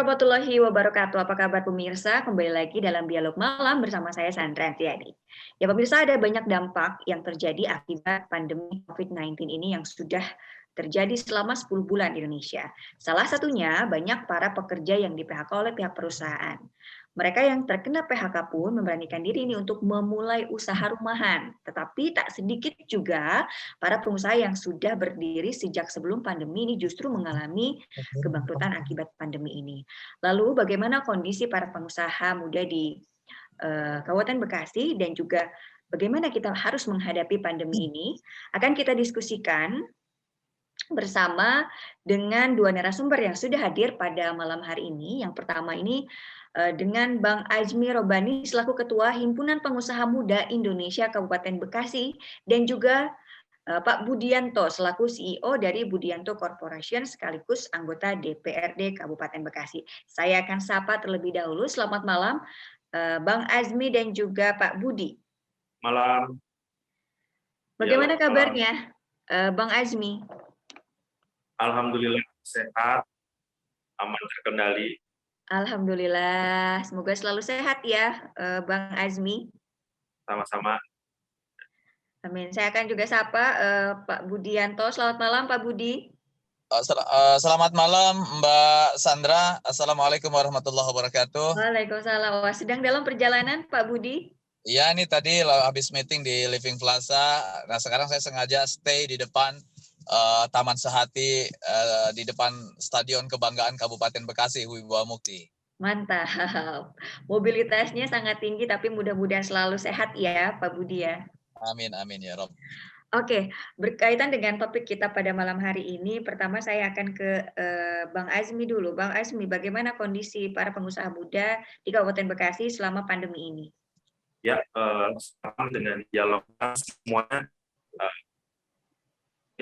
warahmatullahi wabarakatuh. Apa kabar pemirsa? Kembali lagi dalam dialog malam bersama saya Sandra Antiani. Ya pemirsa, ada banyak dampak yang terjadi akibat pandemi COVID-19 ini yang sudah terjadi selama 10 bulan di Indonesia. Salah satunya banyak para pekerja yang di-PHK oleh pihak perusahaan. Mereka yang terkena PHK pun memberanikan diri ini untuk memulai usaha rumahan. Tetapi tak sedikit juga para pengusaha yang sudah berdiri sejak sebelum pandemi ini justru mengalami kebangkrutan akibat pandemi ini. Lalu bagaimana kondisi para pengusaha muda di Kabupaten Bekasi dan juga bagaimana kita harus menghadapi pandemi ini akan kita diskusikan bersama dengan dua narasumber yang sudah hadir pada malam hari ini. Yang pertama ini dengan Bang Azmi Robani selaku Ketua Himpunan Pengusaha Muda Indonesia Kabupaten Bekasi dan juga Pak Budianto selaku CEO dari Budianto Corporation sekaligus anggota DPRD Kabupaten Bekasi. Saya akan sapa terlebih dahulu. Selamat malam Bang Azmi dan juga Pak Budi. Malam. Bagaimana kabarnya Bang Azmi? Alhamdulillah sehat, aman terkendali. Alhamdulillah, semoga selalu sehat ya Bang Azmi. Sama-sama. Amin. Saya akan juga sapa Pak Budianto. Selamat malam Pak Budi. Selamat malam Mbak Sandra. Assalamualaikum warahmatullahi wabarakatuh. Waalaikumsalam. Wah, sedang dalam perjalanan Pak Budi? Iya, ini tadi habis meeting di Living Plaza. Nah, sekarang saya sengaja stay di depan Taman Sehati, di depan Stadion Kebanggaan Kabupaten Bekasi, Wibawa Mukti. Mantap. Mobilitasnya sangat tinggi, tapi mudah-mudahan selalu sehat ya Pak Budi ya. Amin, amin ya Rob. Oke, berkaitan dengan topik kita pada malam hari ini, pertama saya akan ke Bang Azmi dulu. Bang Azmi, bagaimana kondisi para pengusaha muda di Kabupaten Bekasi selama pandemi ini? Ya, sama dengan dialog semuanya.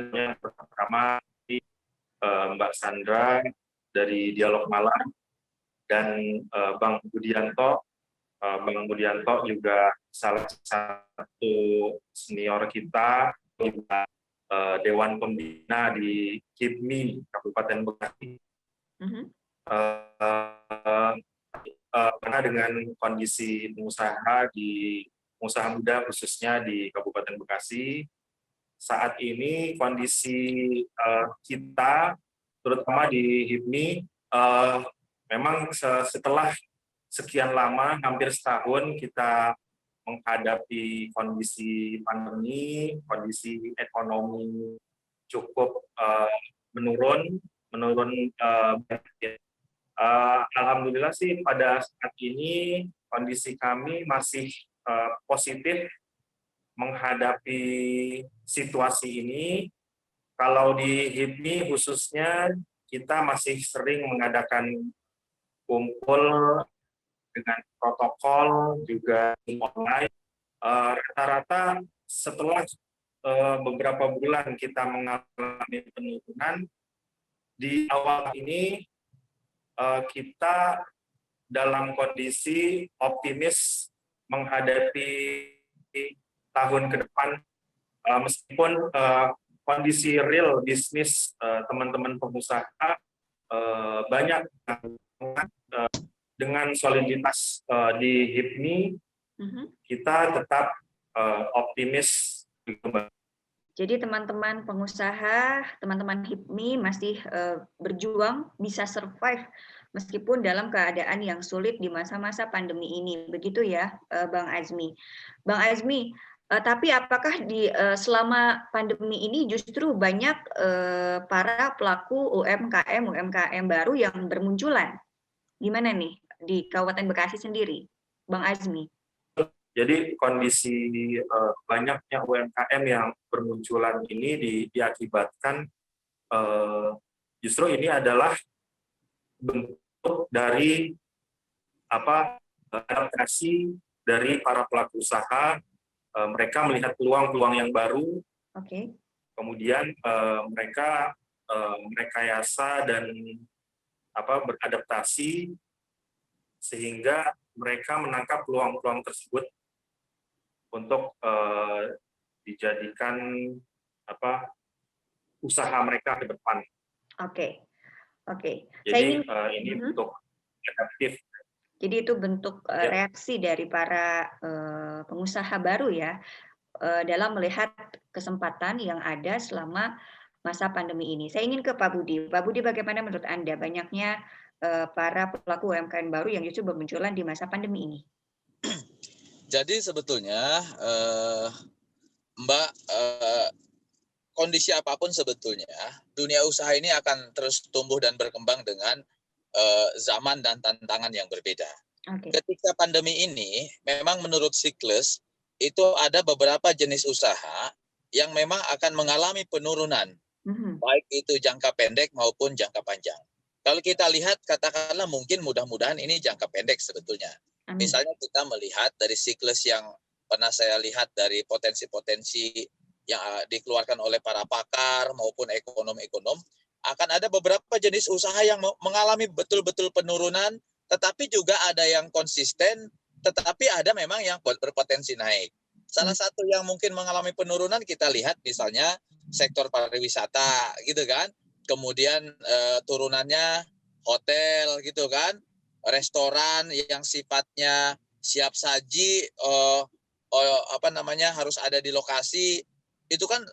Yang pertama Mbak Sandra dari Dialog Malam dan Bang Budianto. Bang Budianto juga salah satu senior kita, juga Dewan Pembina di KIPMI Kabupaten Bekasi. Karena dengan kondisi pengusaha muda khususnya di Kabupaten Bekasi, saat ini kondisi kita, terutama di HIPMI, memang setelah sekian lama, hampir setahun kita menghadapi kondisi pandemi, kondisi ekonomi cukup menurun. Alhamdulillah sih pada saat ini kondisi kami masih positif menghadapi situasi ini. Kalau di HIPMI khususnya kita masih sering mengadakan kumpul dengan protokol juga online. Rata-rata setelah beberapa bulan kita mengalami penurunan, di awal ini kita dalam kondisi optimis menghadapi tahun ke depan, meskipun kondisi real bisnis teman-teman pengusaha banyak dengan soliditas di HIPMI, kita tetap optimis. Jadi teman-teman pengusaha, teman-teman HIPMI masih berjuang bisa survive meskipun dalam keadaan yang sulit di masa-masa pandemi ini. Begitu ya Bang Azmi. Bang Azmi, tapi apakah selama pandemi ini justru banyak para pelaku UMKM baru yang bermunculan? Gimana nih di Kabupaten Bekasi sendiri, Bang Azmi? Jadi kondisi banyaknya UMKM yang bermunculan ini diakibatkan justru ini adalah bentuk dari adaptasi dari para pelaku usaha. Mereka melihat peluang-peluang yang baru, kemudian mereka merekayasa dan beradaptasi sehingga mereka menangkap peluang-peluang tersebut untuk dijadikan usaha mereka ke depan. Oke. Jadi ini untuk adaptif. Jadi itu bentuk Ya. reaksi dari para pengusaha baru ya, dalam melihat kesempatan yang ada selama masa pandemi ini. Saya ingin ke Pak Budi. Pak Budi, bagaimana menurut Anda banyaknya para pelaku UMKM baru yang justru bermunculan di masa pandemi ini? Jadi sebetulnya Mbak, kondisi apapun sebetulnya dunia usaha ini akan terus tumbuh dan berkembang dengan zaman dan tantangan yang berbeda. Oke. Ketika pandemi ini, memang menurut siklus itu ada beberapa jenis usaha yang memang akan mengalami penurunan, baik itu jangka pendek maupun jangka panjang. Kalau kita lihat, katakanlah mungkin mudah-mudahan ini jangka pendek sebetulnya. Amin. Misalnya kita melihat dari siklus yang pernah saya lihat dari potensi-potensi yang dikeluarkan oleh para pakar maupun ekonom-ekonom, akan ada beberapa jenis usaha yang mengalami betul-betul penurunan, tetapi juga ada yang konsisten, tetapi ada memang yang berpotensi naik. Salah satu yang mungkin mengalami penurunan kita lihat misalnya sektor pariwisata gitu kan, kemudian turunannya hotel gitu kan, restoran yang sifatnya siap saji, harus ada di lokasi, itu kan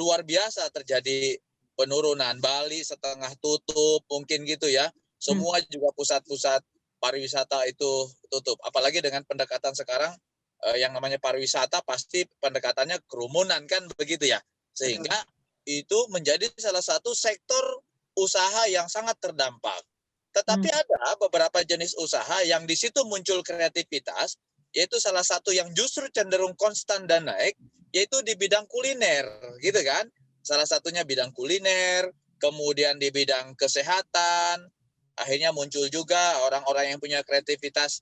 luar biasa terjadi penurunan. Bali setengah tutup mungkin gitu ya. Semua juga pusat-pusat pariwisata itu tutup. Apalagi dengan pendekatan sekarang yang namanya pariwisata pasti pendekatannya kerumunan kan begitu ya. Sehingga itu menjadi salah satu sektor usaha yang sangat terdampak. Tetapi ada beberapa jenis usaha yang di situ muncul kreativitas, yaitu salah satu yang justru cenderung konstan dan naik, yaitu di bidang kuliner, gitu kan. Salah satunya bidang kuliner, kemudian di bidang kesehatan, akhirnya muncul juga orang-orang yang punya kreativitas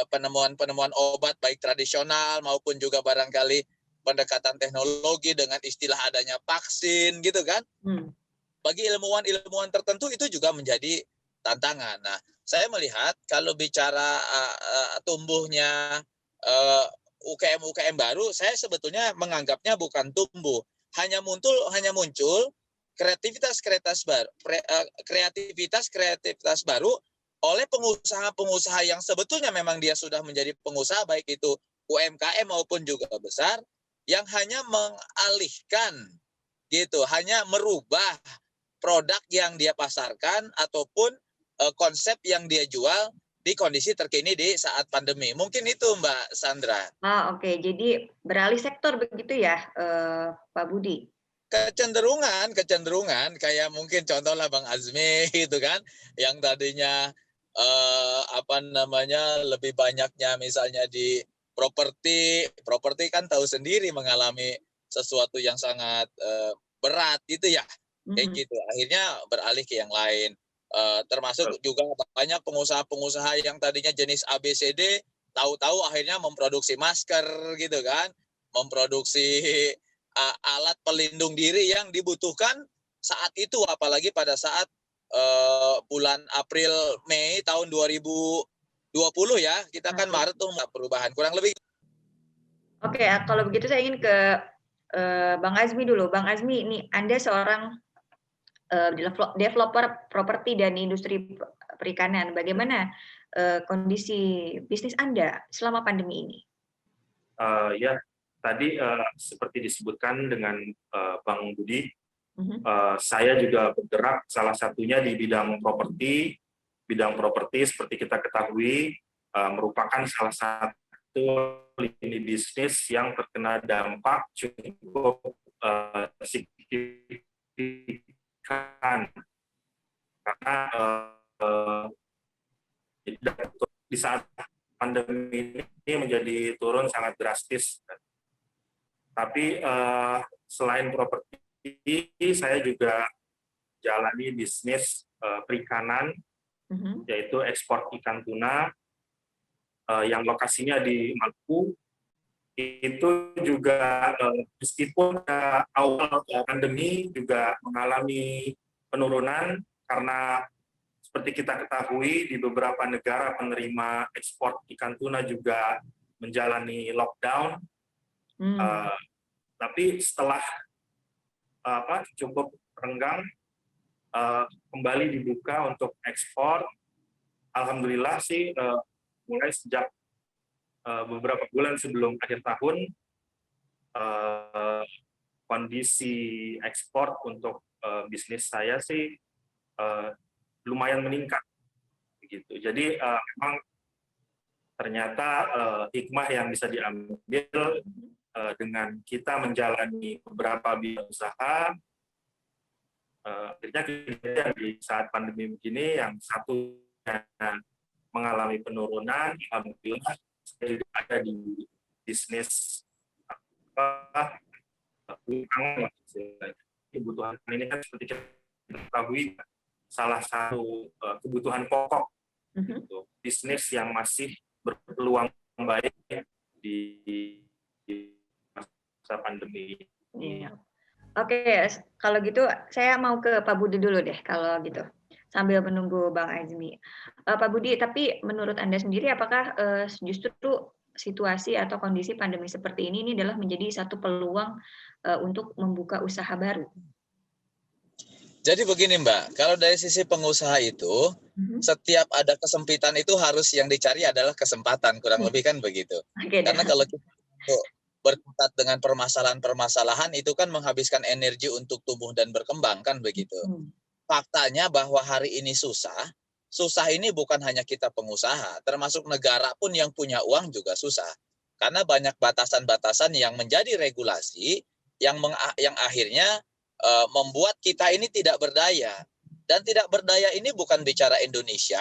penemuan-penemuan obat baik tradisional maupun juga barangkali pendekatan teknologi dengan istilah adanya vaksin gitu kan. Bagi ilmuwan-ilmuwan tertentu itu juga menjadi tantangan. Nah, saya melihat kalau bicara tumbuhnya UKM-UKM baru, saya sebetulnya menganggapnya bukan tumbuh, hanya muncul kreativitas baru oleh pengusaha-pengusaha yang sebetulnya memang dia sudah menjadi pengusaha baik itu UMKM maupun juga besar, yang hanya mengalihkan gitu, hanya merubah produk yang dia pasarkan ataupun konsep yang dia jual di kondisi terkini di saat pandemi. Mungkin itu Mbak Sandra. Oke. Jadi beralih sektor begitu ya, Pak Budi? Kecenderungan kayak mungkin contohnya Bang Azmi gitu kan, yang tadinya lebih banyaknya misalnya di properti kan tahu sendiri mengalami sesuatu yang sangat berat gitu ya, kayak gitu. Akhirnya beralih ke yang lain. Termasuk juga banyak pengusaha-pengusaha yang tadinya jenis ABCD, tahu-tahu akhirnya memproduksi masker gitu kan, memproduksi alat pelindung diri yang dibutuhkan saat itu, apalagi pada saat bulan April Mei tahun 2020 ya, kita kan Maret tuh perubahan kurang lebih. Oke, kalau begitu saya ingin ke Bang Azmi dulu. Bang Azmi, ini Anda seorang developer properti dan industri perikanan. Bagaimana kondisi bisnis Anda selama pandemi ini? Ya, tadi seperti disebutkan dengan Bang Budi, saya juga bergerak salah satunya di bidang properti. Bidang properti seperti kita ketahui merupakan salah satu lini bisnis yang terkena dampak cukup signifikan karena di saat pandemi ini menjadi turun sangat drastis. Tapi selain properti, saya juga jalani bisnis perikanan, yaitu ekspor ikan tuna yang lokasinya di Maluku. Itu juga meskipun awal pandemi juga mengalami penurunan karena seperti kita ketahui di beberapa negara penerima ekspor ikan tuna juga menjalani lockdown. Tapi setelah cukup renggang, kembali dibuka untuk ekspor alhamdulillah sih mulai sejak beberapa bulan sebelum akhir tahun kondisi ekspor untuk bisnis saya sih lumayan meningkat begitu. Jadi memang ternyata hikmah yang bisa diambil dengan kita menjalani beberapa bidang usaha, akhirnya kejadian di saat pandemi begini yang satu mengalami penurunan, alhamdulillah saya juga ada di bisnis kebutuhan ini kan seperti kita ketahui salah satu kebutuhan pokok gitu. Bisnis yang masih berpeluang baik di masa pandemi ini. Oke, kalau gitu saya mau ke Pak Budi dulu deh kalau gitu. Sambil menunggu Bang Azmi. Pak Budi, tapi menurut Anda sendiri apakah justru situasi atau kondisi pandemi seperti ini adalah menjadi satu peluang untuk membuka usaha baru? Jadi begini Mbak, kalau dari sisi pengusaha itu, setiap ada kesempitan itu harus yang dicari adalah kesempatan, kurang lebih kan begitu. Karena kalau kita berkutat dengan permasalahan-permasalahan itu kan menghabiskan energi untuk tumbuh dan berkembang kan begitu. Faktanya bahwa hari ini susah ini bukan hanya kita pengusaha, termasuk negara pun yang punya uang juga susah. Karena banyak batasan-batasan yang menjadi regulasi yang akhirnya membuat kita ini tidak berdaya. Dan tidak berdaya ini bukan bicara Indonesia,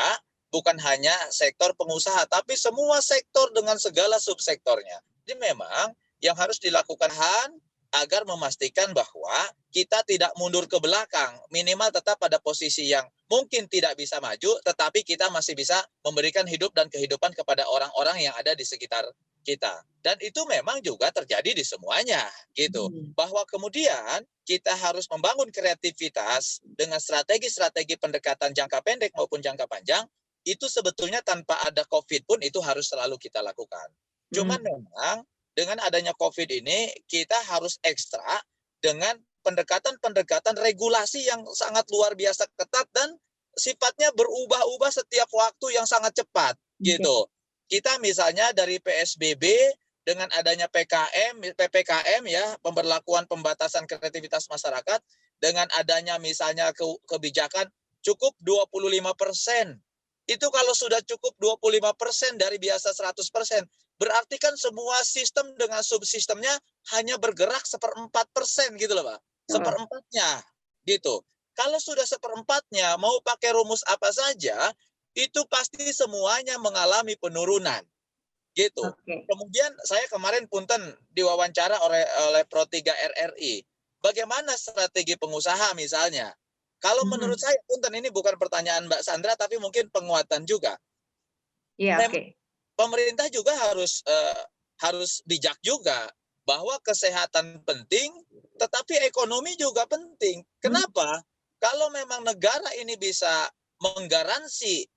bukan hanya sektor pengusaha, tapi semua sektor dengan segala subsektornya. Jadi memang yang harus dilakukan agar memastikan bahwa kita tidak mundur ke belakang, minimal tetap pada posisi yang mungkin tidak bisa maju, tetapi kita masih bisa memberikan hidup dan kehidupan kepada orang-orang yang ada di sekitar kita. Dan itu memang juga terjadi di semuanya, gitu. Bahwa kemudian kita harus membangun kreativitas dengan strategi-strategi pendekatan jangka pendek maupun jangka panjang, itu sebetulnya tanpa ada COVID pun itu harus selalu kita lakukan. Cuman memang dengan adanya COVID ini kita harus ekstra dengan pendekatan-pendekatan regulasi yang sangat luar biasa ketat dan sifatnya berubah-ubah setiap waktu yang sangat cepat, gitu. Kita misalnya dari PSBB dengan adanya PPKM ya, pemberlakuan pembatasan kreativitas masyarakat, dengan adanya misalnya kebijakan cukup 25%. Itu kalau sudah cukup 25% dari biasa 100%, berarti kan semua sistem dengan subsistemnya hanya bergerak 1/4% gitu loh Pak. 1/4-nya gitu. Kalau sudah 1/4-nya mau pakai rumus apa saja, itu pasti semuanya mengalami penurunan. Gitu. Kemudian saya kemarin punten diwawancara oleh Pro 3 RRI. Bagaimana strategi pengusaha misalnya? Kalau menurut saya, punten ini bukan pertanyaan Mbak Sandra, tapi mungkin penguatan juga. Iya, oke. Pemerintah juga harus bijak juga bahwa kesehatan penting, tetapi ekonomi juga penting. Kenapa? Kalau memang negara ini bisa menggaransi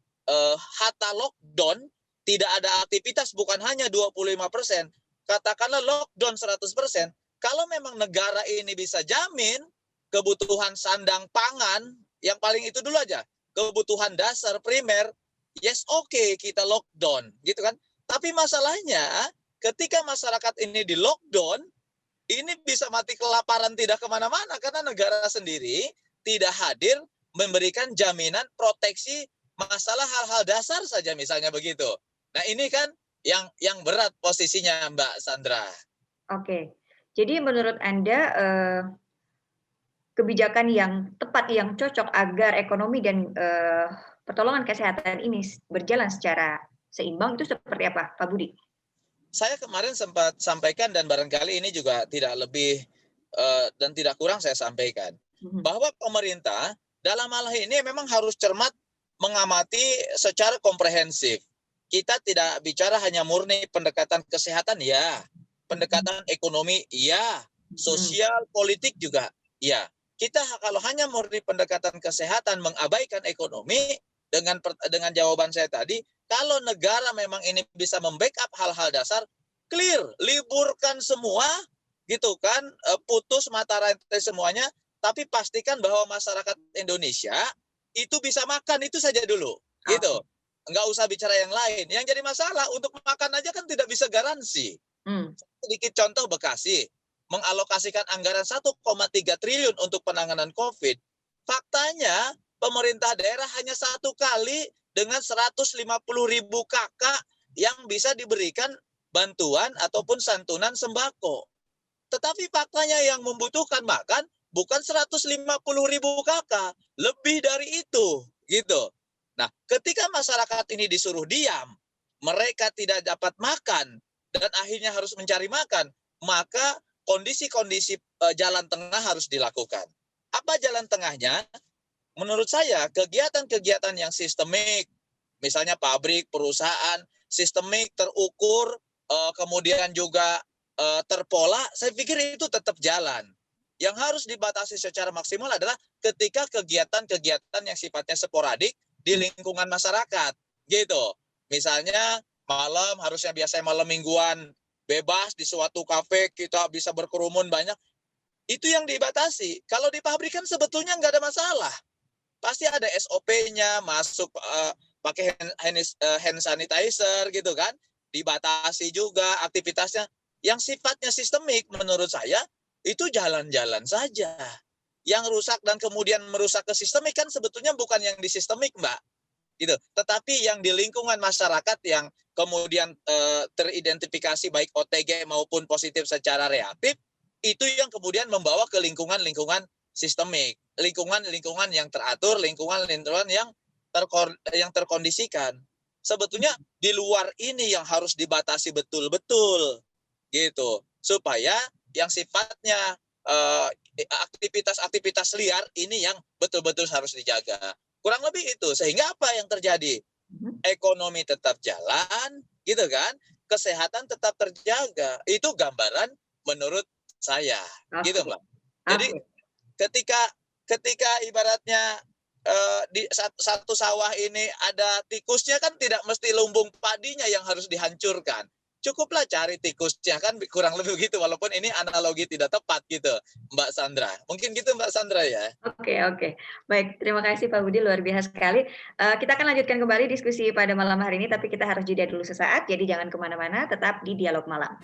hatta lockdown, tidak ada aktivitas bukan hanya 25%, katakanlah lockdown 100%, kalau memang negara ini bisa jamin kebutuhan sandang pangan, yang paling itu dulu aja, kebutuhan dasar primer, yes oke, kita lockdown, gitu kan. Tapi masalahnya ketika masyarakat ini di lockdown, ini bisa mati kelaparan tidak kemana-mana karena negara sendiri tidak hadir memberikan jaminan proteksi masalah hal-hal dasar saja misalnya begitu. Nah ini kan yang berat posisinya Mbak Sandra. Oke, jadi menurut Anda kebijakan yang tepat, yang cocok agar ekonomi dan pertolongan kesehatan ini berjalan secara seimbang itu seperti apa, Pak Budi? Saya kemarin sempat sampaikan dan barangkali ini juga tidak lebih dan tidak kurang saya sampaikan. Bahwa pemerintah dalam hal ini memang harus cermat mengamati secara komprehensif. Kita tidak bicara hanya murni pendekatan kesehatan, ya. Pendekatan ekonomi, ya. Sosial, politik juga, ya. Kita kalau hanya murni pendekatan kesehatan mengabaikan ekonomi, dengan jawaban saya tadi, kalau negara memang ini bisa membackup hal-hal dasar, clear, liburkan semua, gitu kan, putus mata rantai semuanya, tapi pastikan bahwa masyarakat Indonesia itu bisa makan, itu saja dulu, gitu. nggak usah bicara yang lain. Yang jadi masalah untuk makan aja kan tidak bisa garansi. Sedikit contoh Bekasi, mengalokasikan anggaran 1,3 triliun untuk penanganan COVID. Faktanya pemerintah daerah hanya 1 kali dengan 150.000 kakak yang bisa diberikan bantuan ataupun santunan sembako. Tetapi faktanya yang membutuhkan makan bukan 150.000 kakak, lebih dari itu, gitu. Nah, ketika masyarakat ini disuruh diam, mereka tidak dapat makan dan akhirnya harus mencari makan, maka kondisi-kondisi jalan tengah harus dilakukan. Apa jalan tengahnya? Menurut saya kegiatan-kegiatan yang sistemik, misalnya pabrik, perusahaan, sistemik, terukur, kemudian juga terpola, saya pikir itu tetap jalan. Yang harus dibatasi secara maksimal adalah ketika kegiatan-kegiatan yang sifatnya sporadik di lingkungan masyarakat, gitu. Misalnya malam, harusnya biasanya malam mingguan bebas di suatu kafe kita bisa berkerumun banyak, itu yang dibatasi. Kalau di pabrik kan sebetulnya nggak ada masalah. Pasti ada SOP-nya, masuk pakai hand sanitizer gitu kan, dibatasi juga aktivitasnya. Yang sifatnya sistemik menurut saya itu jalan-jalan saja. Yang rusak dan kemudian merusak ke sistemik kan sebetulnya bukan yang di sistemik, Mbak. Gitu. Tetapi yang di lingkungan masyarakat yang kemudian teridentifikasi baik OTG maupun positif secara reaktif, itu yang kemudian membawa ke lingkungan-lingkungan sistemik, lingkungan-lingkungan yang teratur, lingkungan-lingkungan yang terkondisikan. Sebetulnya di luar ini yang harus dibatasi betul-betul, gitu, supaya yang sifatnya aktivitas-aktivitas liar ini yang betul-betul harus dijaga. Kurang lebih itu, sehingga apa yang terjadi? Ekonomi tetap jalan, gitu kan? Kesehatan tetap terjaga. Itu gambaran menurut saya, gitu Mbak. Jadi ketika ibaratnya di satu sawah ini ada tikusnya kan tidak mesti lumbung padinya yang harus dihancurkan. Cukuplah cari tikusnya, kan kurang lebih begitu, walaupun ini analogi tidak tepat gitu Mbak Sandra. Mungkin gitu Mbak Sandra ya. Oke. Baik, terima kasih Pak Budi, luar biasa sekali. Kita akan lanjutkan kembali diskusi pada malam hari ini, tapi kita harus jeda dulu sesaat, jadi jangan kemana-mana, tetap di Dialog Malam.